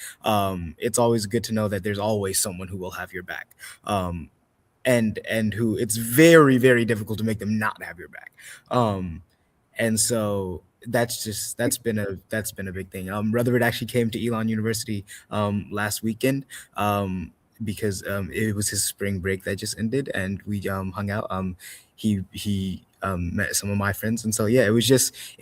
It's always good to know that there's always someone who will have your back, and who it's very, very difficult to make them not have your back. And so that's been a big thing. Rutherford actually came to Elon University last weekend because it was his spring break that just ended, and we hung out. He met some of my friends, and so yeah, it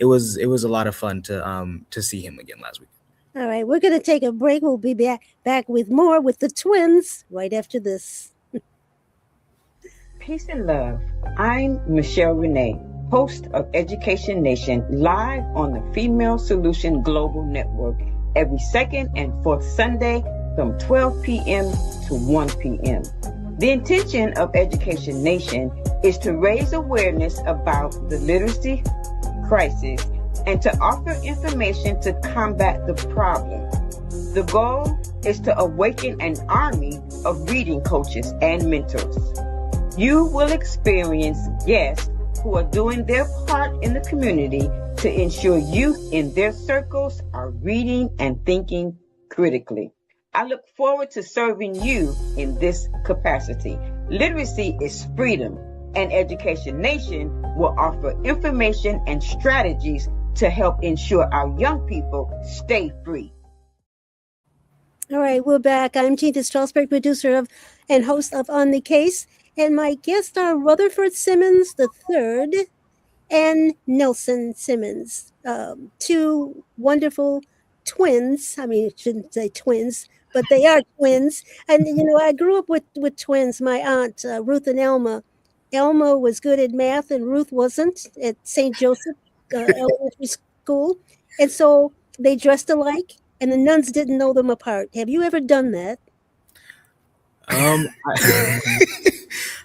was a lot of fun to see him again last week. All right, we're going to take a break. We'll be back with more with the twins right after this. Peace and love. I'm Michelle Renee, host of Education Nation, live on the Female Solution Global Network every second and fourth Sunday from 12 p.m. to 1 p.m. The intention of Education Nation is to raise awareness about the literacy crisis and to offer information to combat the problem. The goal is to awaken an army of reading coaches and mentors. You will experience guests who are doing their part in the community to ensure youth in their circles are reading and thinking critically. I look forward to serving you in this capacity. Literacy is freedom, and Education Nation will offer information and strategies to help ensure our young people stay free. All right, we're back. I'm Chinta Strausberg, producer of and host of On the Case, and my guests are Rutherford Simmons III and Nelson Simmons, two wonderful twins. I mean, I shouldn't say twins, but they are twins. And I grew up with twins. My aunt Ruth and Elma. Elma was good at math, and Ruth wasn't at St. Joseph Elementary School, and so they dressed alike, and the nuns didn't know them apart. Have you ever done that?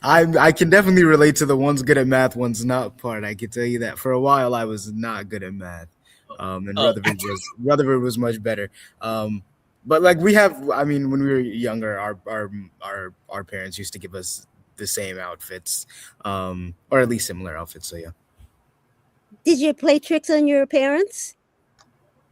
I, I can definitely relate to the one's good at math, one's not part. I can tell you that for a while I was not good at math, and Rutherford was much better. But like we have, I mean, when we were younger, our parents used to give us the same outfits, or at least similar outfits. So yeah. Did you play tricks on your parents?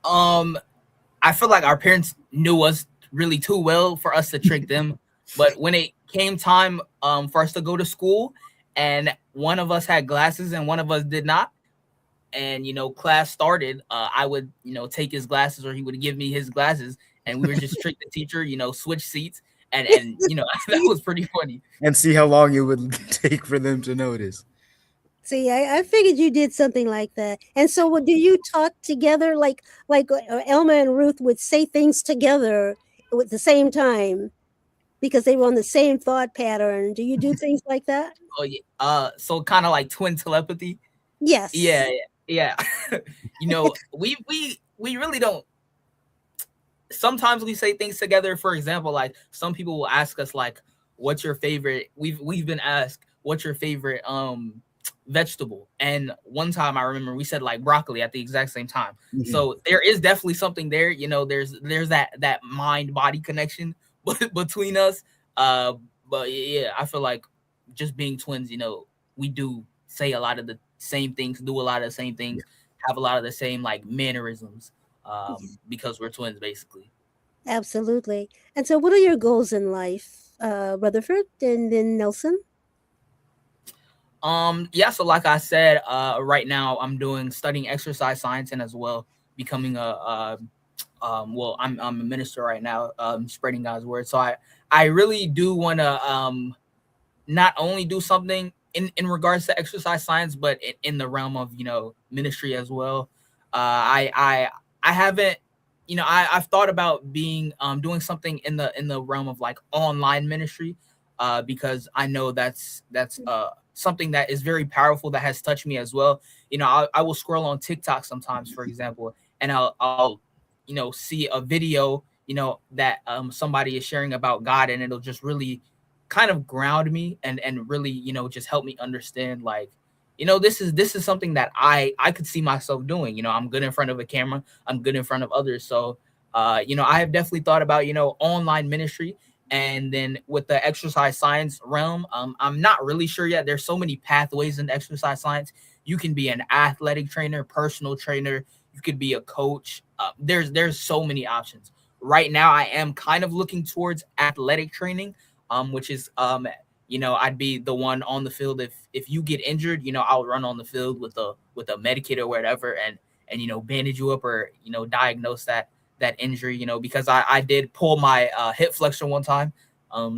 I feel like our parents knew us really too well for us to trick them. But when it came time for us to go to school, and one of us had glasses and one of us did not, and class started, I would take his glasses, or he would give me his glasses, and we would just trick the teacher, switch seats, and that was pretty funny. And see how long it would take for them to notice. See, I figured you did something like that. And so, do you talk together, like Elma and Ruth would say things together at the same time because they were on the same thought pattern? Do you do things like that? Oh yeah. So kind of like twin telepathy. Yes. Yeah. We really don't. Sometimes we say things together. For example, like some people will ask us, like, "What's your favorite?" We've been asked, "What's your favorite vegetable?" And one time I remember we said like broccoli at the exact same time. Mm-hmm. So there is definitely something there. There's that mind body connection between us. But yeah, I feel like just being twins, we do say a lot of the same things, do a lot of the same things, have a lot of the same like mannerisms, because we're twins, basically. Absolutely. And so, what are your goals in life, Rutherford, and then Nelson? So like I said, right now I'm studying exercise science, and as well becoming I'm a minister right now, spreading God's word. So I really do want to not only do something in regards to exercise science, but in the realm of ministry as well. I haven't, I've thought about doing something in the realm of like online ministry, because I know that's something that is very powerful, that has touched me as well. I will scroll on TikTok sometimes, for example, and I'll see a video, that somebody is sharing about God, and it'll just really kind of ground me and really, just help me understand, like, this is something that I could see myself doing. I'm good in front of a camera, I'm good in front of others. So, I have definitely thought about, online ministry. And then with the exercise science realm, I'm not really sure yet. There's so many pathways in exercise science. You can be an athletic trainer, personal trainer. You could be a coach. There's so many options. Right now, I am kind of looking towards athletic training, which is, I'd be the one on the field. If you get injured, I'll run on the field with a Medicaid or whatever, and bandage you up, or diagnose that injury, because I did pull my hip flexor one time.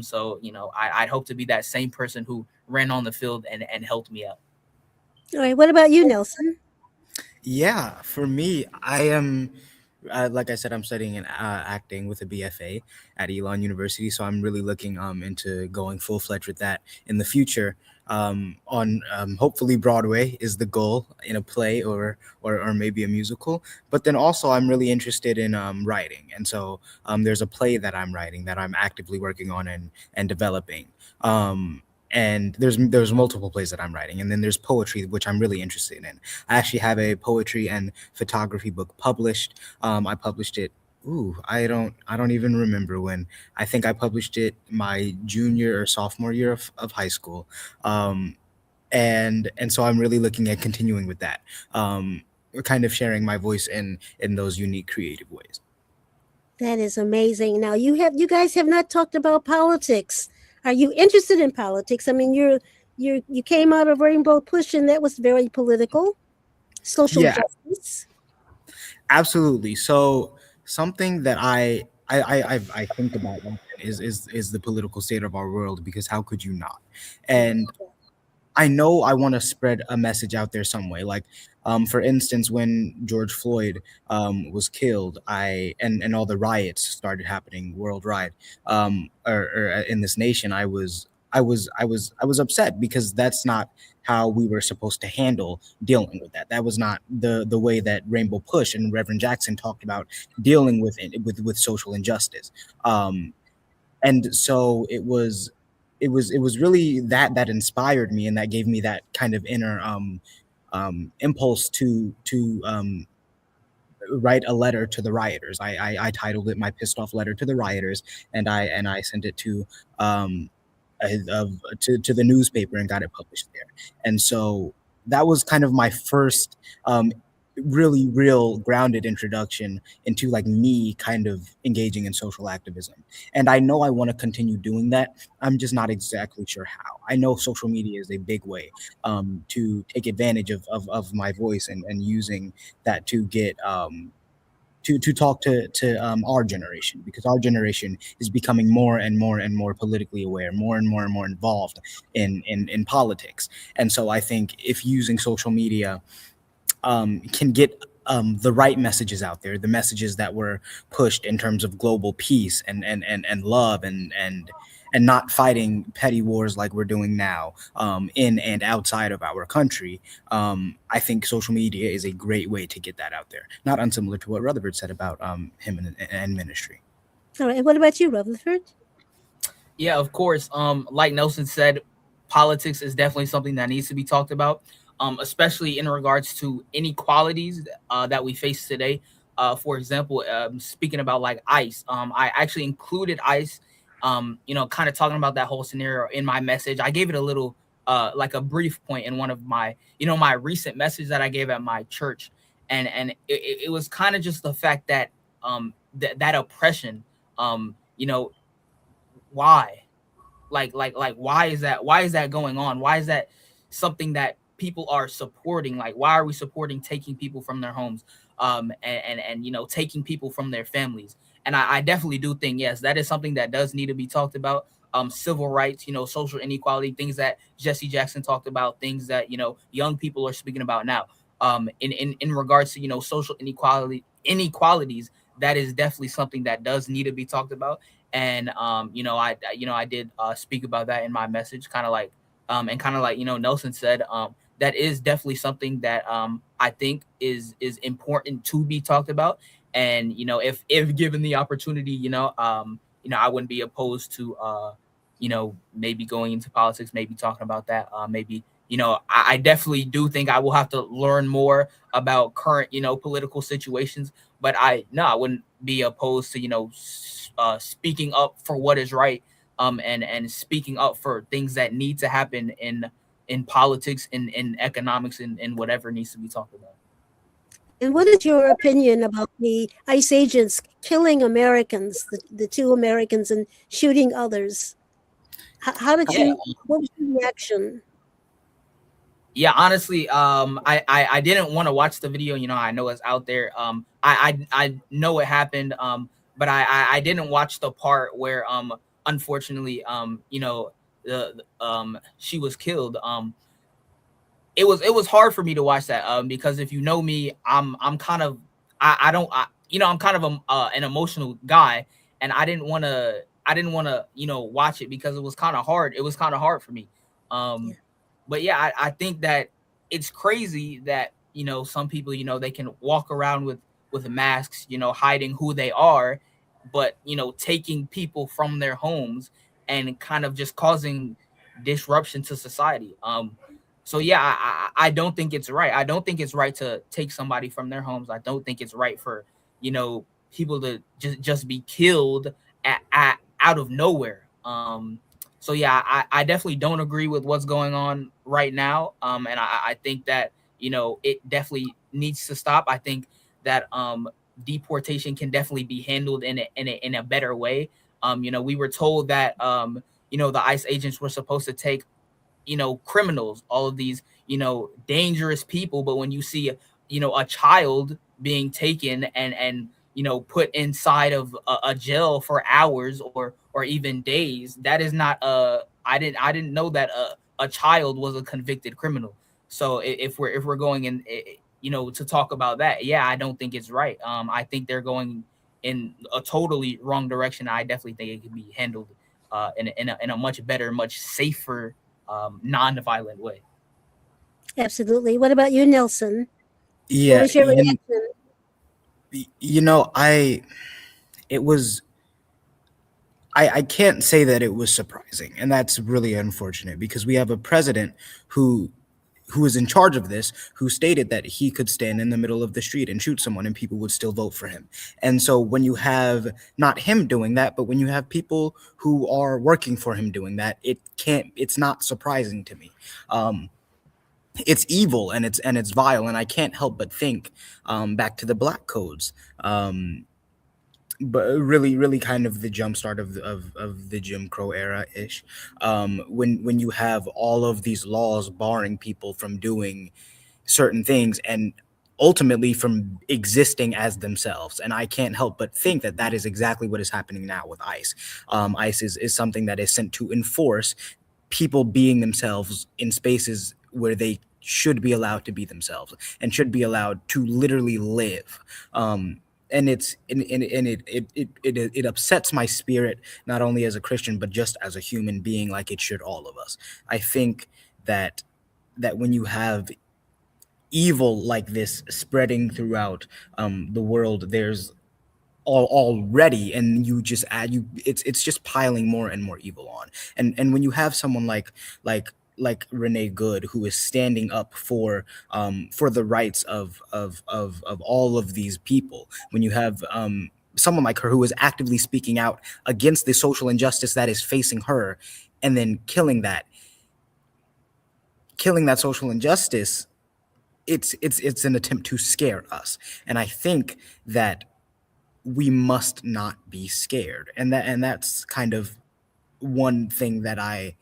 So, I'd hope to be that same person who ran on the field and helped me out. All right. What about you, Nelson? Yeah, for me, I am, like I said, I'm studying acting with a BFA at Elon University. So I'm really looking into going full-fledged with that in the future. On hopefully Broadway is the goal, in a play or maybe a musical. But then also I'm really interested in writing, and so there's a play that I'm writing that I'm actively working on and developing. And there's multiple plays that I'm writing, and then there's poetry, which I'm really interested in. I actually have a poetry and photography book published. I published it Ooh, I don't even remember when. I think I published it my junior or sophomore year of high school. Um, and so I'm really looking at continuing with that. Kind of sharing my voice in those unique creative ways. That is amazing. Now you guys have not talked about politics. Are you interested in politics? I mean, you came out of Rainbow Push and that was very political, social Yeah, justice. absolutely. So something that I think about often is the political state of our world, because how could you not? And I know I want to spread a message out there some way. Like, for instance, when George Floyd was killed, and all the riots started happening worldwide, or in this nation, I was upset, because that's not how we were supposed to handle dealing with that. That was not the way that Rainbow Push and Reverend Jackson talked about dealing with it, with social injustice. Um, and so it was really that inspired me, and that gave me that kind of inner impulse to write a letter to the rioters. I titled it "My Pissed Off Letter to the Rioters," and I sent it um to the newspaper and got it published there. And so that was kind of my first really real grounded introduction into like me kind of engaging in social activism. And I know I want to continue doing that. I'm just not exactly sure how. I know social media is a big way to take advantage of my voice, and using that to get to talk to our generation, because our generation is becoming more and more and more politically aware, more and more involved in politics. And so I think if using social media can get the right messages out there, the messages that were pushed in terms of global peace and love, and not fighting petty wars like we're doing now, in and outside of our country. I think social media is a great way to get that out there. Not unsimilar to what Rutherford said about him and ministry. All right. And what about you, Rutherford? Yeah, of course. Like Nelson said, politics is definitely something that needs to be talked about, especially in regards to inequalities that we face today. For example, speaking about like ICE, I actually included ICE, kind of talking about that whole scenario in my message. I gave it a little, like a brief point in one of my, my recent message that I gave at my church, and it was kind of just the fact that that oppression, you know, why? Like why is that going on? Why is that something that people are supporting? Like, why are we supporting taking people from their homes, and taking people from their families? And I definitely do think, yes, that is something that does need to be talked about. Civil rights, social inequality, things that Jesse Jackson talked about, things that young people are speaking about now, in regards to social inequalities. That is definitely something that does need to be talked about. And I did speak about that in my message, kind of like and kind of like Nelson said, that is definitely something that I think is important to be talked about. And if given the opportunity, I wouldn't be opposed to maybe going into politics, maybe talking about that, maybe I definitely do think I will have to learn more about current political situations. But I wouldn't be opposed to speaking up for what is right, and speaking up for things that need to happen in politics, in economics, and whatever needs to be talked about. And what is your opinion about the ICE agents killing Americans, the two Americans, and shooting others? How did Yeah, what was your reaction? yeah, honestly, I didn't want to watch the video. I know it's out there. I know it happened. But I didn't watch the part where unfortunately she was killed. It was hard for me to watch that, because if you know me, I'm kind of, I don't I, I'm kind of an emotional guy, and I didn't want to watch it because it was kind of hard for me. Yeah. But yeah, I think that it's crazy that some people, they can walk around with masks, hiding who they are, but taking people from their homes and kind of just causing disruption to society. So yeah, I don't think it's right. I don't think it's right to take somebody from their homes. I don't think it's right for people to just be killed out of nowhere. So yeah, I definitely don't agree with what's going on right now. And I think that, you know, it definitely needs to stop. I think that deportation can definitely be handled in a better way. You know, we were told that you know, the ICE agents were supposed to take, you know, criminals, all of these, you know, dangerous people. But when you see, you know, a child being taken and you know, put inside of a jail for hours or even days, that is not I didn't know that a child was a convicted criminal. So if we're going in, you know, to talk about that, yeah, I don't think it's right. I think they're going in a totally wrong direction. I definitely think it could be handled in a much better, much safer, non-violent way. Absolutely. What about you, Nelson? What Yeah, was your reaction? you know, it was I can't say that it was surprising, and that's really unfortunate because we have a president who is in charge of this, who stated that he could stand in the middle of the street and shoot someone and people would still vote for him. And so when you have not him doing that, but when you have people who are working for him doing that, it's not surprising to me. It's evil and it's vile, and I can't help but think back to the Black Codes. But really kind of the jumpstart of the Jim Crow era ish, when you have all of these laws barring people from doing certain things and ultimately from existing as themselves. And I can't help but think that that is exactly what is happening now with ICE. ICE is something that is sent to enforce people being themselves in spaces where they should be allowed to be themselves and should be allowed to literally live. And it upsets my spirit, not only as a Christian but just as a human being, like it should all of us. I think that when you have evil like this spreading throughout the world, there's already, and you just it's just piling more and more evil on. And when you have someone like Renee Good, who is standing up for the rights of all of these people, when you have someone like her who is actively speaking out against the social injustice that is facing her, and then killing that social injustice, it's an attempt to scare us. And I think that we must not be scared, and that's kind of one thing that I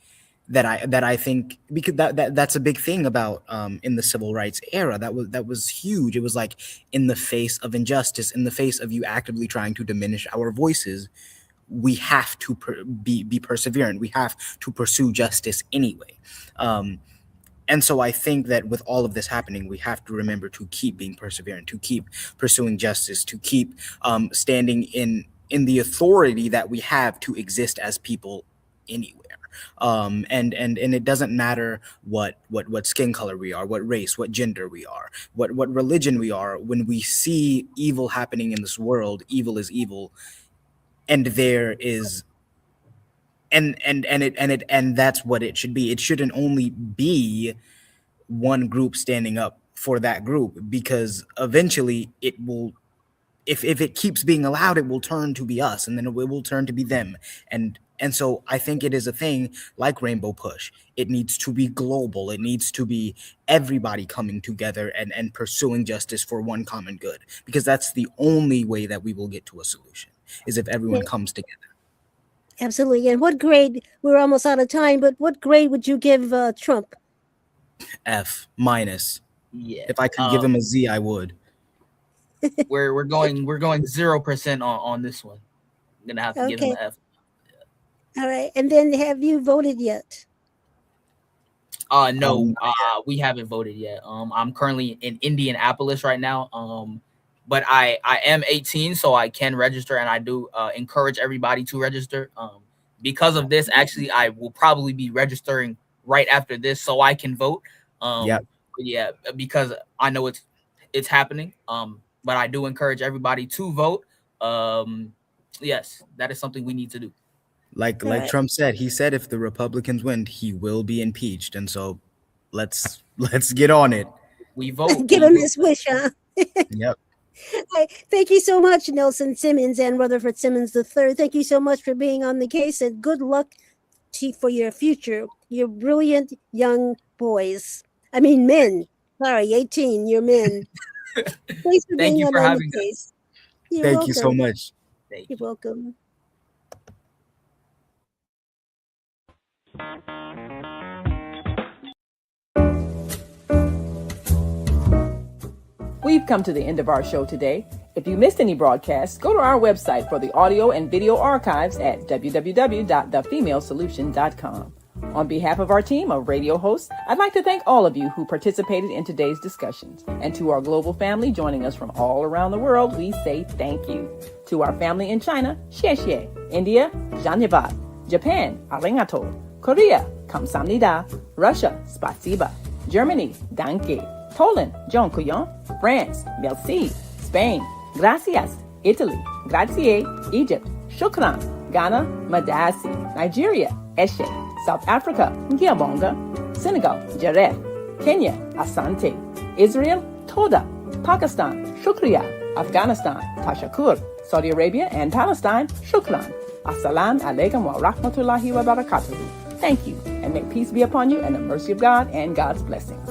think, because that's a big thing about in the civil rights era. That was huge. It was like, in the face of injustice, in the face of you actively trying to diminish our voices, we have to be perseverant. We have to pursue justice anyway. And so I think that with all of this happening, we have to remember to keep being perseverant, to keep pursuing justice, to keep standing in the authority that we have to exist as people anywhere. And it doesn't matter what skin color we are, what race, what gender we are, what religion we are. When we see evil happening in this world, evil is evil, and there is and that's what it should be. It shouldn't only be one group standing up for that group, because eventually it will, if it keeps being allowed, it will turn to be us, and then it will turn to be them. And so I think it is a thing like Rainbow Push. It needs to be global. It needs to be everybody coming together and pursuing justice for one common good, because that's the only way that we will get to a solution, is if everyone comes together. Absolutely. And what grade, we're almost out of time, but what grade would you give Trump? F minus. Yeah. If I could give him a Z, I would. We're going 0% on this one. I'm gonna have to give him an F. All right. And then, have you voted yet? No, we haven't voted yet. I'm currently in Indianapolis right now. But I am 18, so I can register, and I do encourage everybody to register. Because of this, actually, I will probably be registering right after this, so I can vote. Yeah, because I know it's happening. But I do encourage everybody to vote. Yes, that is something we need to do. Like Trump said, he said if the Republicans win, he will be impeached, and so let's get on it. We vote. Give him his wish, huh? Yep. Thank you so much, Nelson Simmons and Rutherford Simmons III. Thank you so much for being on the case, and good luck for your future. You're brilliant young boys. I mean, men. Sorry, 18, you're men. Thanks for Thank being you for on the having us. case. You're Thank welcome. you so much. Thank You're you. welcome. We've come to the end of our show today. If you missed any broadcasts, go to our website for the audio and video archives at www.thefemalesolution.com. On behalf of our team of radio hosts, I'd like to thank all of you who participated in today's discussions. And to our global family joining us from all around the world, we say thank you. To our family in China, xie xie. India, Dhanyavad. Japan, arigato. Korea, kamsamnida. Russia, spasiba. Germany, danke. Poland, dziękuję. France, merci. Spain, gracias. Italy, grazie. Egypt, shukran. Ghana, madasi. Nigeria, eshe. South Africa, ngiyabonga. Senegal, jareh. Kenya, asante. Israel, toda. Pakistan, shukriya. Afghanistan, tashakur. Saudi Arabia and Palestine, shukran. Assalamu alaikum wa rahmatullahi wa barakatuhu. Thank you, and may peace be upon you and the mercy of God and God's blessings.